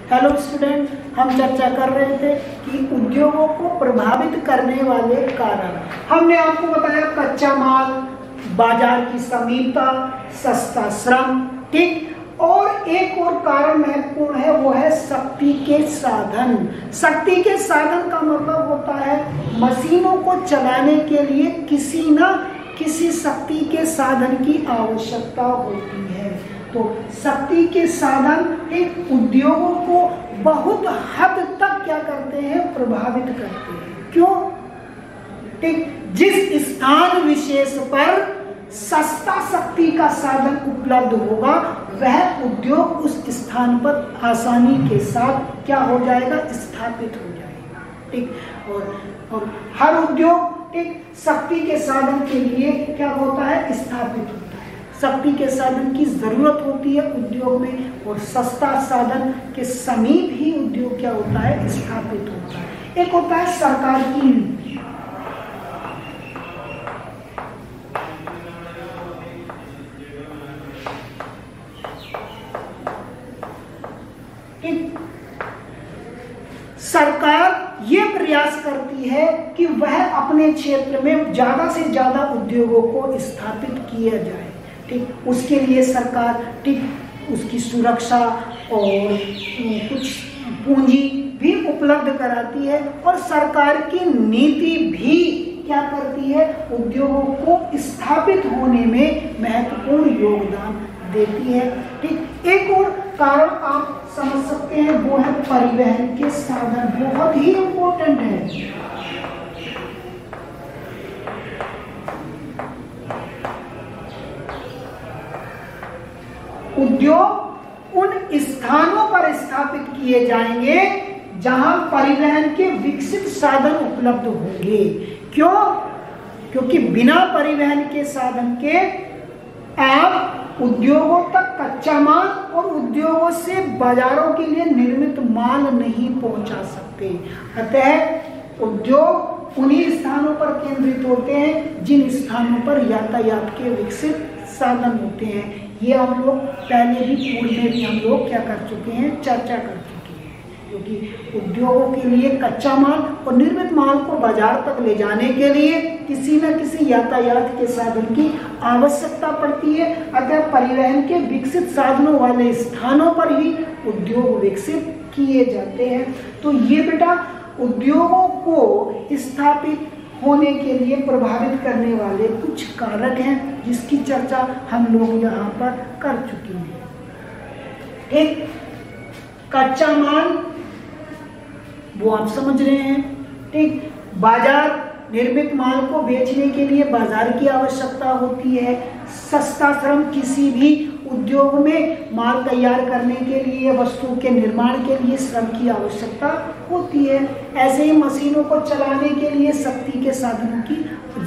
Hello student, हम चर्चा कर रहे थे कि उद्योगों को प्रभावित करने वाले कारण। हमने आपको बताया कच्चा माल, बाजार की समीपता, सस्ता श्रम, ठीक। और एक और कारण महत्वपूर्ण है, वो है शक्ति के साधन। शक्ति के साधन का मतलब होता है मशीनों को चलाने के लिए किसी न किसी शक्ति के साधन की आवश्यकता होती है। तो शक्ति के साधन एक उद्योगों को बहुत हद तक क्या करते हैं, प्रभावित करते हैं। क्यों? ठीक, जिस स्थान विशेष पर सस्ता शक्ति का साधन उपलब्ध होगा, वह उद्योग उस स्थान पर आसानी के साथ क्या हो जाएगा, स्थापित हो जाएगा। ठीक, और हर उद्योग एक शक्ति के साधन के लिए क्या होता है, स्थापित होता है। शक्ति के साधन की जरूरत होती है उद्योग में, और सस्ता साधन के समीप ही उद्योग क्या होता है, स्थापित होता है। एक होता है सरकार की नीति। सरकार ये प्रयास करती है कि वह अपने क्षेत्र में ज्यादा से ज्यादा उद्योगों को स्थापित किया जाए। ठीक, उसके लिए सरकार ठीक उसकी सुरक्षा और कुछ पूंजी भी उपलब्ध कराती है, और सरकार की नीति भी क्या करती है, उद्योगों को स्थापित होने में महत्वपूर्ण योगदान देती है। ठीक, एक और कारण आप समझ सकते हैं, वो है परिवहन के साधन। बहुत ही इंपॉर्टेंट है। उद्योग उन स्थानों पर स्थापित किए जाएंगे जहां परिवहन के विकसित साधन उपलब्ध होंगे। क्यों? क्योंकि बिना परिवहन के साधन के आप उद्योगों तक कच्चा माल और उद्योगों से बाजारों के लिए निर्मित माल नहीं पहुंचा सकते। अतः उद्योग उन्हीं स्थानों पर केंद्रित होते हैं जिन स्थानों पर यातायात के विकसित साधन होते हैं। ये हम लोग पहले भी पूर्व में भी हम लोग क्या कर चुके हैं, चर्चा कर चुके हैं। क्योंकि उद्योगों के लिए कच्चा माल और निर्मित माल को बाजार तक ले जाने के लिए किसी न किसी यातायात के साधन की आवश्यकता पड़ती है। अतः परिवहन के विकसित साधनों वाले स्थानों पर ही उद्योग विकसित किए जाते हैं। तो ये बेटा उद्योगों को स्थापित होने के लिए प्रभावित करने वाले कुछ कारक हैं, जिसकी चर्चा हम लोग यहाँ पर कर चुके हैं। ठीक, कच्चा माल वो आप समझ रहे हैं। ठीक, बाजार, निर्मित माल को बेचने के लिए बाजार की आवश्यकता होती है। सस्ता श्रम, किसी भी उद्योग में माल तैयार करने के लिए, वस्तु के निर्माण के लिए श्रम की आवश्यकता होती है। ऐसे ही मशीनों को चलाने के लिए शक्ति के साधनों की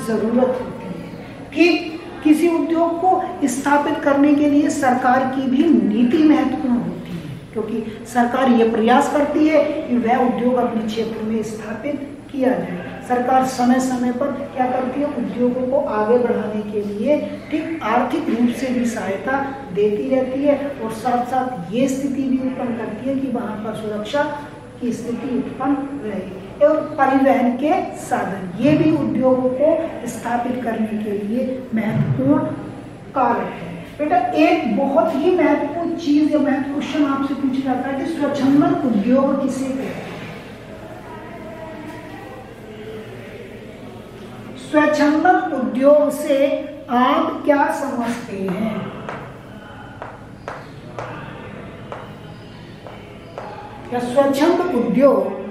जरूरत होती है। ठीक, किसी उद्योग को स्थापित करने के लिए सरकार की भी नीति महत्वपूर्ण होती है, क्योंकि सरकार ये प्रयास करती है कि वह उद्योग अपने क्षेत्र में स्थापित किया जाए। सरकार समय समय पर क्या करती है, उद्योगों को आगे बढ़ाने के लिए ठीक आर्थिक रूप से भी सहायता देती रहती है, और साथ साथ ये स्थिति भी उत्पन्न करती है कि वहाँ पर सुरक्षा की स्थिति उत्पन्न रहे। और परिवहन के साधन, ये भी उद्योगों को स्थापित करने के लिए महत्वपूर्ण कारक है। बेटा एक बहुत ही महत्वपूर्ण चीज या महत्वपूर्ण क्वेश्चन आपसे पूछा जाता है कि स्वच्छंदन उद्योग किसे कहते हैं। स्वच्छंदन उद्योग से आप क्या समझते हैं? या स्वच्छंद उद्योग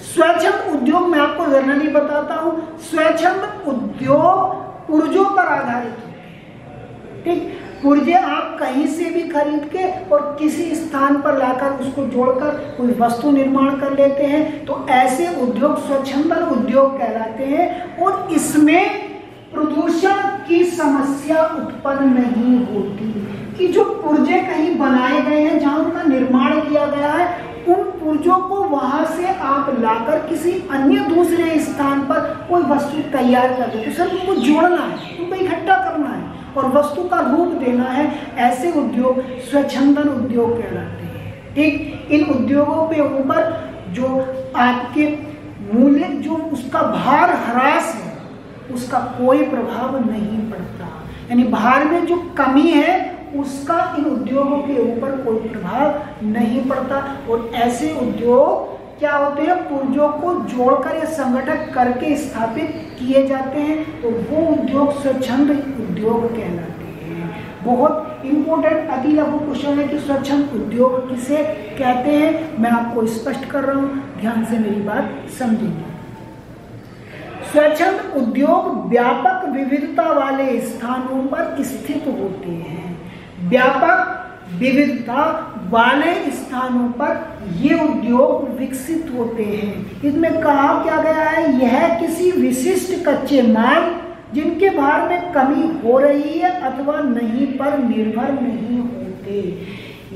स्वच्छंद उद्योग मैं आपको जनरली बताता हूं, स्वच्छंद उद्योग पुर्जों पर आधारित होते हैं। ठीक, पुर्जे आप कहीं से भी खरीद के और किसी स्थान पर लाकर उसको जोड़कर कोई वस्तु निर्माण कर लेते हैं, तो ऐसे उद्योग स्वच्छंदन उद्योग कहलाते हैं। और इसमें प्रदूषण की समस्या उत्पन्न नहीं होती कि जो पुर्जे कहीं बनाए गए हैं, जहां उनका निर्माण किया गया है, उन पुर्जों को वहां से आप लाकर किसी अन्य दूसरे स्थान पर कोई वस्तु तैयार कर दो, तो सर उनको जोड़ना है, उनको इकट्ठा करना है और वस्तु का रूप देना है। ऐसे उद्योग स्वच्छंदन उद्योग कहलाते हैं। ठीक, इन उद्योगों पे ऊपर जो आपके मूल्य जो उसका भार ह्रास है उसका कोई प्रभाव नहीं पड़ता, यानी भार में जो कमी है उसका इन उद्योगों के ऊपर कोई प्रभाव नहीं पड़ता। और ऐसे उद्योग क्या होते हैं, पुर्जों को जोड़कर या संगठन करके स्थापित किए जाते हैं, तो वो उद्योग स्वच्छंद उद्योग कहलाते हैं। बहुत इंपॉर्टेंट अति लघु क्वेश्चन है कि स्वच्छंद उद्योग किसे कहते हैं, मैं आपको स्पष्ट कर रहा हूं, ध्यान से मेरी बात समझेंगे। स्वच्छंद उद्योग व्यापक विविधता वाले स्थानों पर स्थित होते हैं। व्यापक विविधता वाले स्थानों पर ये उद्योग विकसित होते हैं। इसमें कहा क्या गया है, यह किसी विशिष्ट कच्चे माल जिनके भार में कमी हो रही है अथवा नहीं पर निर्भर नहीं होते।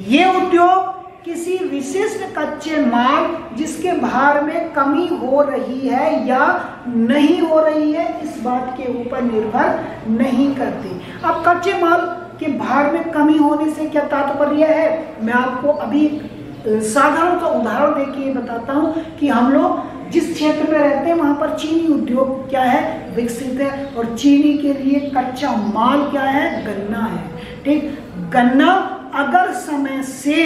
ये उद्योग किसी विशिष्ट कच्चे माल जिसके भार में कमी हो रही है या नहीं हो रही है इस बात के ऊपर निर्भर नहीं करते। अब कच्चे माल के भार में कमी होने से क्या तात्पर्य है, मैं आपको अभी साधारण सा उदाहरण देके बताता हूं कि हम लोग जिस क्षेत्र में रहते हैं वहां पर चीनी उद्योग क्या है, विकसित है, और चीनी के लिए कच्चा माल क्या है, गन्ना है। ठीक, गन्ना अगर समय से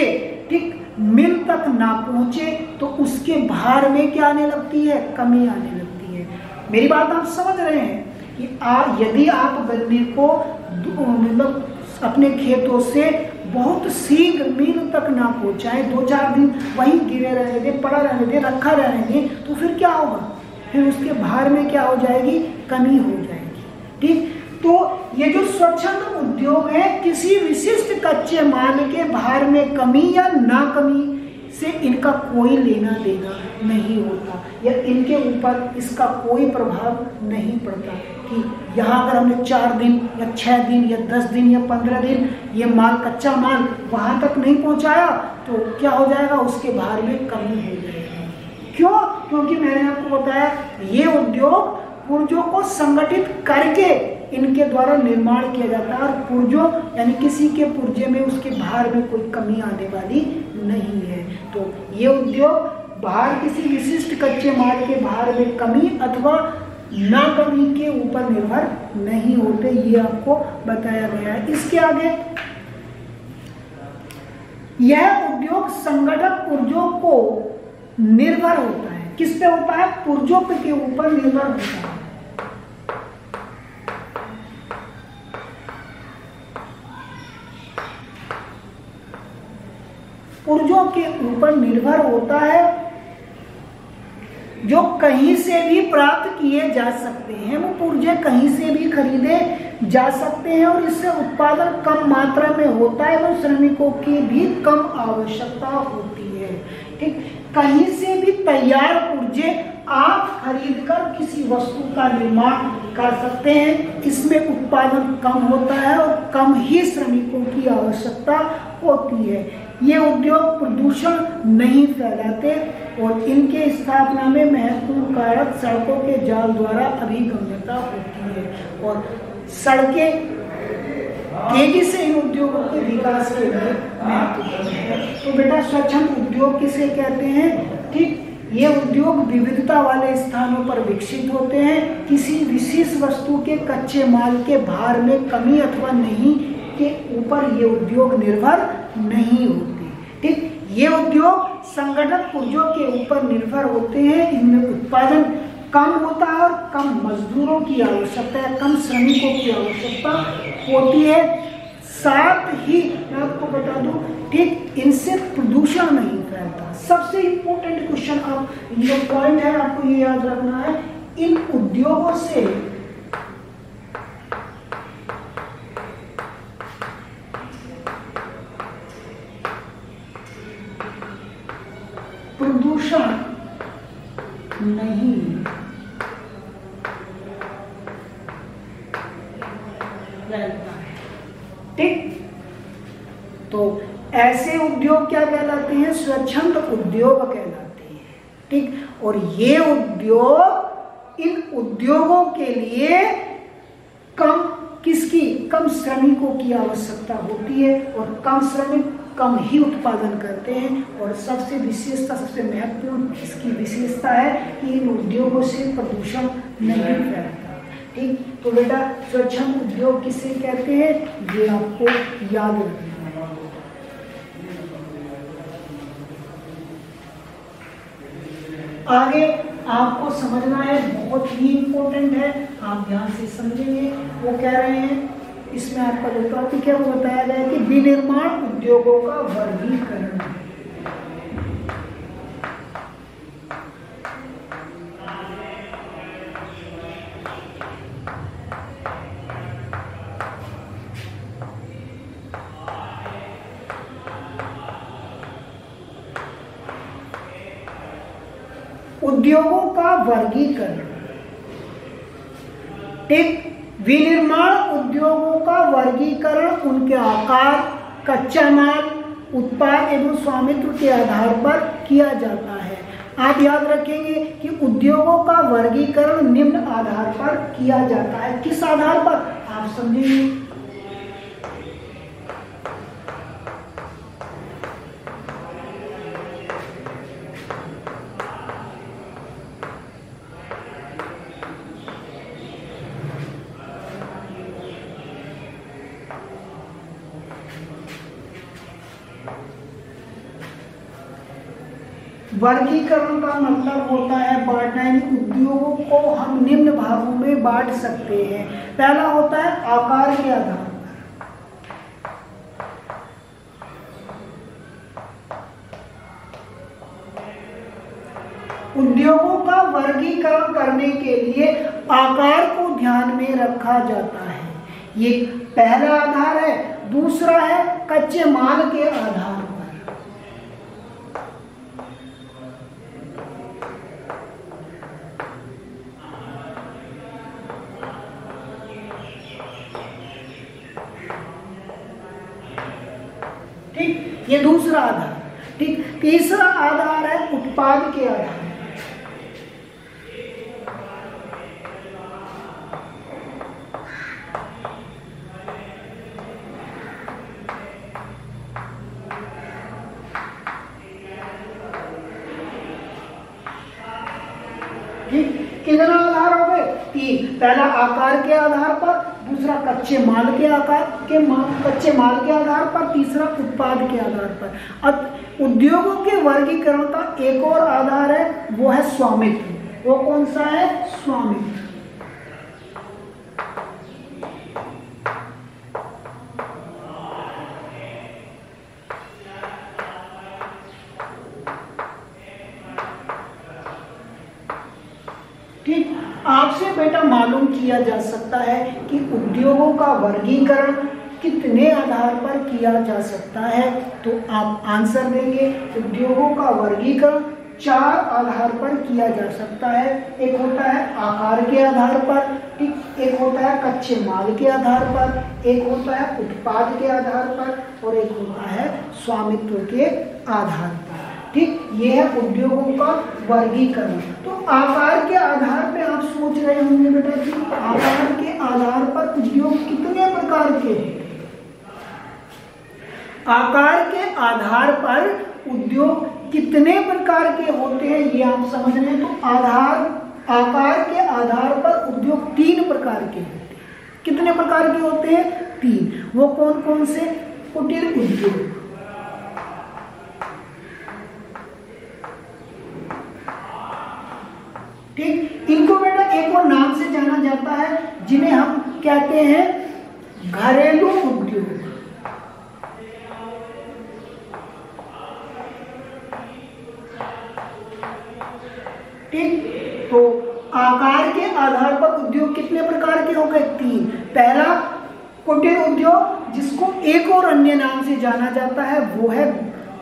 ठीक मिल तक ना पहुंचे तो उसके भार में क्या आने लगती है, कमी आने लगती है। मेरी बात आप समझ रहे हैं कि यदि आप गन्ने को मतलब अपने खेतों से बहुत शीघ्र मील तक ना पहुंचाए, 2-4 दिन वहीं गिरे रहने दे, पड़ा रहने दे, रखा रहने दे, तो फिर क्या होगा, फिर उसके भार में क्या हो जाएगी, कमी हो जाएगी। ठीक, तो ये जो स्वच्छंद उद्योग है किसी विशिष्ट कच्चे माल के भार में कमी या ना कमी से इनका कोई लेना देना नहीं होता, या इनके ऊपर इसका कोई प्रभाव नहीं पड़ता कि यहाँ अगर हमने 4 दिन या 6 दिन या 10 दिन या 15 दिन ये माल कच्चा माल वहां तक नहीं पहुंचाया तो क्या हो जाएगा, उसके भार में कमी हो जाएगी। क्यों? क्योंकि मैंने आपको बताया ये उद्योग पुर्जों को संगठित करके इनके द्वारा निर्माण किया जाता है, और पुर्जों यानी किसी के पुर्जे में उसके भार में कोई कमी आने वाली नहीं है। तो ये उद्योग भार किसी विशिष्ट कच्चे माल के भार में कमी अथवा ना कमी के ऊपर निर्भर नहीं होते, ये आपको बताया गया है। इसके आगे यह उद्योग संगठक पुर्जों को निर्भर होता है। किस पे होता है, पुर्जों के ऊपर निर्भर होता है। पुर्जों के ऊपर निर्भर होता है जो कहीं से भी प्राप्त किए जा सकते हैं। वो पुर्जे कहीं से भी खरीदे जा सकते हैं और इससे उत्पादन कम मात्रा में होता है और श्रमिकों की भी कम आवश्यकता होती है। ठीक, कहीं से भी तैयार पुर्जे आप खरीदकर किसी वस्तु का निर्माण कर सकते हैं। इसमें उत्पादन कम होता है और कम ही श्रमिकों की आवश्यकता होती है। ये उद्योग प्रदूषण नहीं फैलाते और इनके स्थापना में महत्वपूर्ण कारक सड़कों के जाल द्वारा अभिगम्यता होती है, और सड़कें तेजी से इन उद्योगों के विकास के लिए महत्वपूर्ण है। तो बेटा स्वच्छंद उद्योग किसे कहते हैं? ठीक, ये उद्योग विविधता वाले स्थानों पर विकसित होते हैं। किसी विशेष वस्तु के कच्चे माल के भार में कमी अथवा नहीं के ऊपर ये उद्योग निर्भर नहीं होते। ठीक, ये उद्योग संगठक पुर्जों के ऊपर निर्भर होते हैं। इनमें उत्पादन कम होता है और कम मजदूरों की आवश्यकता है, कम श्रमिकों की आवश्यकता होती है। साथ ही मैं आपको बता दूं, ठीक, इनसे प्रदूषण नहीं फैलता। सबसे इंपॉर्टेंट क्वेश्चन आप ये पॉइंट है, आपको ये याद रखना है, इन उद्योगों से प्रदूषण नहीं फैलता है। ठीक, तो ऐसे उद्योग क्या कहलाते हैं? स्वच्छंद उद्योग कहलाते हैं। ठीक, और ये उद्योग, इन उद्योगों के लिए कम श्रमिकों की आवश्यकता होती है और कम श्रमिक कम ही उत्पादन करते हैं। और सबसे महत्वपूर्ण इसकी विशेषता है कि इन उद्योगों से प्रदूषण नहीं फैलता। ठीक, तो बेटा स्वच्छंद उद्योग किसे कहते हैं, ये आपको याद रखना है। आगे आपको समझना है, बहुत ही इंपॉर्टेंट है, आप ध्यान से समझेंगे। वो कह रहे हैं, इसमें आपका जो टॉपिक है वो बताया गया है कि विनिर्माण उद्योगों का वर्गीकरण। उद्योगों का वर्गीकरण। ठीक, विनिर्माण उद्योगों का वर्गीकरण उनके आकार, कच्चा माल, उत्पाद एवं स्वामित्व के आधार पर किया जाता है। आप याद रखेंगे कि उद्योगों का वर्गीकरण निम्न आधार पर किया जाता है। किस आधार पर, आप समझेंगे। वर्गीकरण का मतलब होता है बांटना। उद्योगों को हम निम्न भागों में बांट सकते हैं। पहला होता है आकार के आधार पर। उद्योगों का वर्गीकरण करने के लिए आकार को ध्यान में रखा जाता है, ये पहला आधार है। दूसरा है कच्चे माल के आधार पर। ठीक, ये दूसरा आधार। ठीक, तीसरा आधार है उत्पाद के आधार। कितना आधार हो गए? तीन। पहला आकार के आधार पर, दूसरा कच्चे माल के कच्चे माल के आधार पर, तीसरा उत्पाद के आधार पर। अब उद्योगों के वर्गीकरण का एक और आधार है, वो है स्वामित्व। वो कौन सा है? स्वामित्व। ठीक, आपसे बेटा मालूम किया जा सकता है कि उद्योगों का वर्गीकरण कितने आधार पर किया जा सकता है, तो आप आंसर देंगे उद्योगों का वर्गीकरण 4 आधार पर किया जा सकता है। एक होता है आकार के आधार पर, ठीक, एक होता है कच्चे माल के आधार पर, एक होता है उत्पाद के आधार पर और एक होता है स्वामित्व के आधार पर। ठीक, ये है उद्योगों का वर्गीकरण। तो आकार के आधार पे आप सोच रहे होंगे बेटा कि आकार के आधार पर उद्योग कितने प्रकार के हैं। आकार के आधार पर उद्योग कितने प्रकार के होते हैं ये आप समझ रहे हैं। तो आकार के आधार पर उद्योग 3 प्रकार के होते हैं। कितने प्रकार के होते हैं? 3। वो कौन कौन से? कुटीर उद्योग, ठीक, इनको बेटा एक और नाम से जाना जाता है जिन्हें हम कहते हैं घरेलू उद्योग। ठीक, तो आकार के आधार पर उद्योग कितने प्रकार के हो गए? 3। पहला कुटीर उद्योग, जिसको एक और अन्य नाम से जाना जाता है, वो है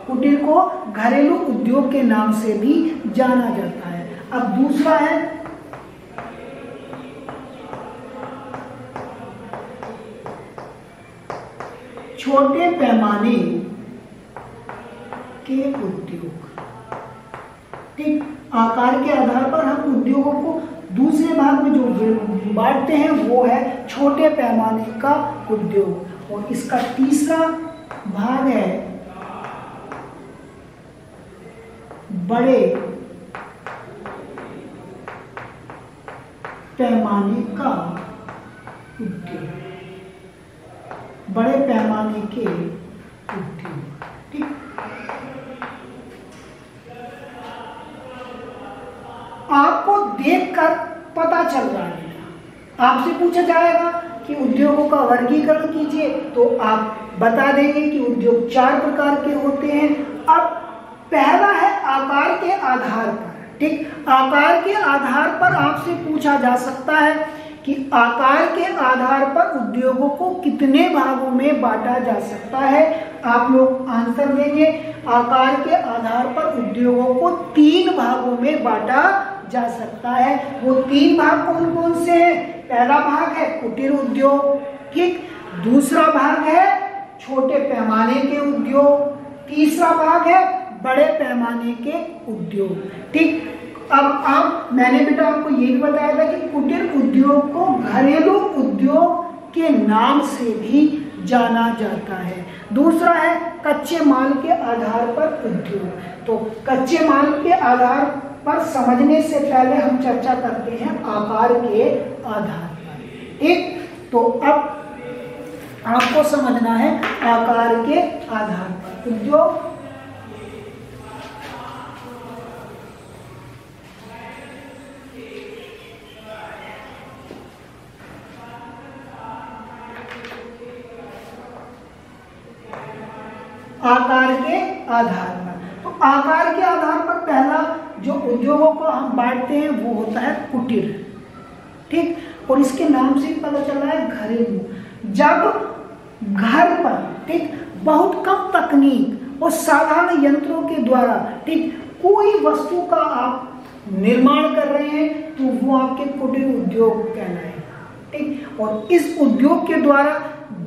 कुटीर को घरेलू उद्योग के नाम से भी जाना जाता है। अब दूसरा है छोटे पैमाने के उद्योग। ठीक, आकार के आधार पर हम उद्योगों को दूसरे भाग में जो बांटते हैं वो है छोटे पैमाने का उद्योग, और इसका तीसरा भाग है बड़े पैमाने का उद्योग, बड़े पैमाने के उद्योग। ठीक, आपको देखकर पता चल रहा है, आपसे पूछा जाएगा कि उद्योगों का वर्गीकरण कीजिए तो आप बता देंगे कि उद्योग 4 प्रकार के होते हैं। अब पहला है आकार के आधार पर। ठीक, आकार के आधार पर आपसे पूछा जा सकता है कि आकार के आधार पर उद्योगों को कितने भागों में बांटा जा सकता है। आप लोग आंसर देंगे, आकार के आधार पर उद्योगों को 3 भागों में बांटा जा सकता है। वो 3 भाग कौन कौन से हैं? पहला भाग है कुटीर उद्योग, ठीक, दूसरा भाग है छोटे पैमाने के उद्योग, तीसरा भाग है बड़े पैमाने के उद्योग। ठीक, अब मैंने बेटा आपको ये भी बताया था कि कुटीर उद्योग को घरेलू उद्योग के नाम से भी जाना जाता है। दूसरा है कच्चे माल के आधार पर उद्योग। तो कच्चे माल के आधार पर समझने से पहले हम चर्चा करते हैं आकार के आधार पर। ठीक, तो अब आपको समझना है आकार के आधार पर उद्योग। आकार के आधार पर, तो आकार के आधार पर पहला जो उद्योगों को हम बांटते हैं वो होता है कुटीर। ठीक, और इसके नाम से पता चल रहा है घरेलू। जब घर पर, ठीक, बहुत कम तकनीक और साधारण यंत्रों के द्वारा, ठीक, कोई वस्तु का आप निर्माण कर रहे हैं तो वो आपके कुटीर उद्योग कहलाएगा। ठीक, और इस उद्योग के द्वारा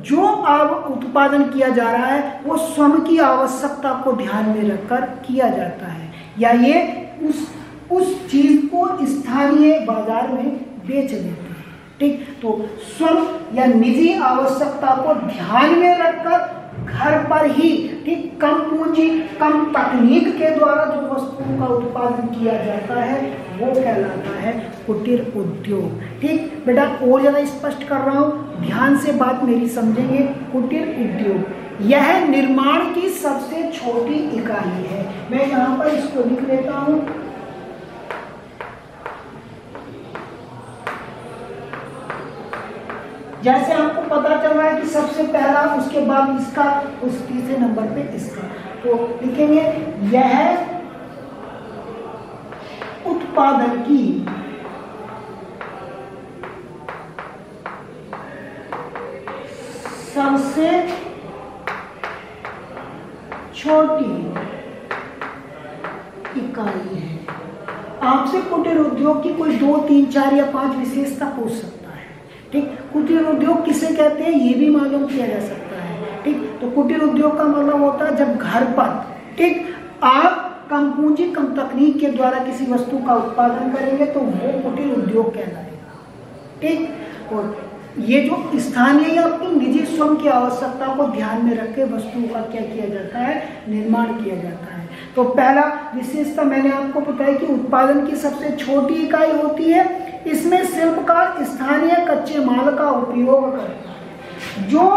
जो अब उत्पादन किया जा रहा है वो स्वयं की आवश्यकता को ध्यान में रखकर किया जाता है, या ये उस चीज को स्थानीय बाजार में बेच देते हैं। ठीक, तो स्वयं या निजी आवश्यकता को ध्यान में रखकर घर पर ही, ठीक, कम पूंजी कम तकनीक के द्वारा जो वस्तुओं का उत्पादन किया जाता है वो कहलाता है कुटीर उद्योग। ठीक बेटा, और ज्यादा स्पष्ट कर रहा हूँ, ध्यान से बात मेरी समझेंगे। कुटीर उद्योग यह निर्माण की सबसे छोटी इकाई है। मैं यहाँ पर इसको लिख लेता हूँ। जैसे आपको पता चल रहा है कि सबसे पहला, उसके बाद इसका, उस तीसरे नंबर पे इसका, तो लिखेंगे यह उत्पादन की सबसे छोटी इकाई है। आपसे कुटीर उद्योग की कोई 2, 3, 4 या 5 विशेषता पूछ सकता है। ठीक, कुटीर उद्योग किसे कहते हैं ये भी मालूम किया जा सकता है। ठीक, तो कुटीर उद्योग का मतलब होता है जब घर पर, ठीक, आप कम पूंजी कम तकनीक के द्वारा किसी वस्तु का उत्पादन करेंगे तो वो कुटीर उद्योग कहलाएगा। ठीक, और ये जो स्थानीय या अपनी निजी स्वयं की आवश्यकता को ध्यान में रख के वस्तुओं का क्या किया जाता है, निर्माण किया जाता है। तो पहला विशेषता मैंने आपको बताई कि उत्पादन की सबसे छोटी इकाई होती है। इसमें शिल्पकार स्थानीय कच्चे माल का उपयोग करता है। जो